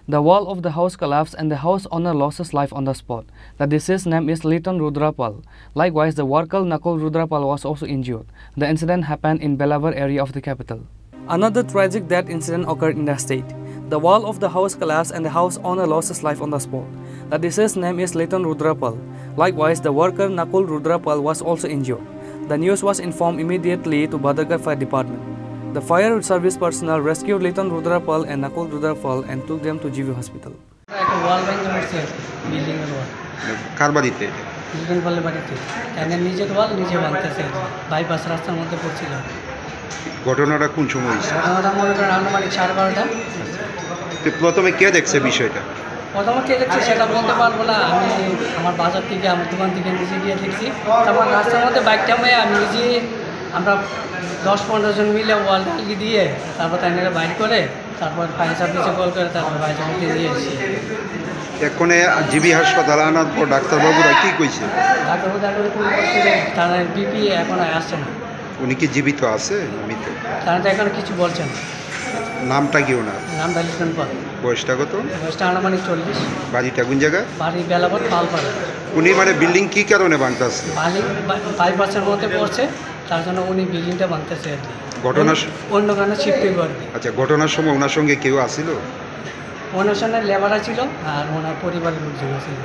The wall of the house collapsed and the house owner lost his life on the spot. The deceased's name is Liton Rudrapal. Likewise, the worker Nakul Rudrapal was also injured. The incident happened in Belavar area of the capital. Another tragic death incident occurred in the state. The wall of the house collapsed and the house owner lost his life on the spot. The deceased's name is Liton Rudrapal. Likewise, the worker Nakul Rudrapal was also injured. The news was informed immediately to Badargarh Fire Department. The fire service personnel rescued Liton Rudrapal and Nakul Rudrapal and took them to GV Hospital. ওয়াল ভেঙে উঠছে বিল্ডিংয়ের ওয়াল কার বাড়িতে? লিটন পালের বাড়িতে তাদের নিজের ওয়াল নিজে ভাঙতেছে bypass রাস্তার মধ্যে পড়ছিল। ঘটনাটা কোন সময় হয়েছে? ঘটনাটা মনে করেন আনুমানিক 12:30। তো প্রথমে কে দেখছে বিষয়টা? প্রথমে কে দেখছে সেটা বলতে পারবো না, আমি আমার বাজার থেকে আমার দোকান থেকে নিজে গিয়ে দেখছি। তারপর রাস্তার মধ্যে বাইকটা মেয়ে আমি নিজে আমরা 10-15 জন মিলে ওয়াল ঢালি দিয়ে তারপর তাই বাইর করে তারপর ফায়ার সার্ভিসে কল করে তারপর ফায়ার সার্ভিসে দিয়ে এসেছি। এক্ষণে জিবি হাসপাতাল আনার পর ডাক্তারবাবুরা কী কইছে? ডাক্তারবাবু ডাক্তার ফোন করছিলেন, তারা বিপি এখন আসছে না। উনি কি জীবিত আছে? মৃত? তারা তো এখন কিছু বলছেন। নামটা কি ওনার? নামটা লিটন পাল। বয়সটা কত? বয়সটা আনুমানিক 40। বাড়িটা কোন জায়গায়? বাড়ি বেলাবত পালপাড়া। উনি মানে বিল্ডিং কী কারণে ভাঙতেছে? বালি বাইপাসের মধ্যে পড়ছে, তার জন্য উনি বিল্ডিংটা ভাঙতেছে আর কি। ঘটনা অন্য কারণে শিফটিং করবে। আচ্ছা, ঘটনার সময় ওনার সঙ্গে কেউ আসছিল? ওনার সঙ্গে লেবাররা ছিল আর ওনার পরিবারের লোকজন ছিল।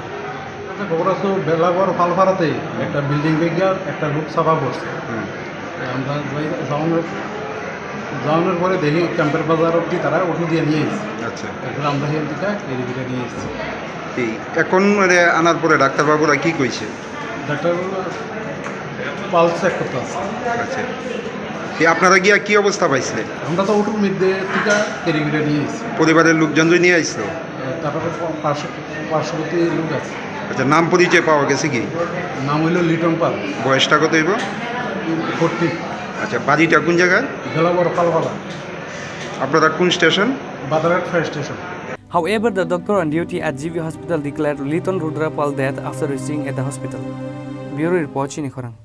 খবর আছে বেলাগড় ফালফারাতে একটা বিল্ডিং ভেঙে একটা লোক সাফা করছে। আমরা যাওয়ানোর পরে দেখি ক্যাম্পের বাজার অব্দি তারা ওষুধ দিয়ে নিয়ে এসেছি। আচ্ছা, এখন আমরা সেখান থেকে এদিকে নিয়ে এসেছি। এখন মানে আনার পরে ডাক্তারবাবুরা কী কইছে? ডাক্তার পালস চেক করতে আছে। আচ্ছা, আপনারা গিয়া কী অবস্থা পাইছিলেন? আমরা তো ওটুর মধ্যে থেকে এদিকে নিয়ে এসেছি। পরিবারের লোকজন নিয়ে আসছিল? তারপরে পার্শ্ববর্তী লোক আছে। আচ্ছা, নাম পরিচয় পাওয়া গেছে কি? নাম হইল লিটন পাল। বয়সটা কত হইব? 40। আচ্ছা, বাড়িটা কোন জায়গায়? বেলাগড় ফালফারা। আপনারা কোন station? Badarghat fire station. However, the doctor on duty at GV Hospital declared Liton Rudrapal dead after reaching at the hospital. Bureau report, Chini Khorang.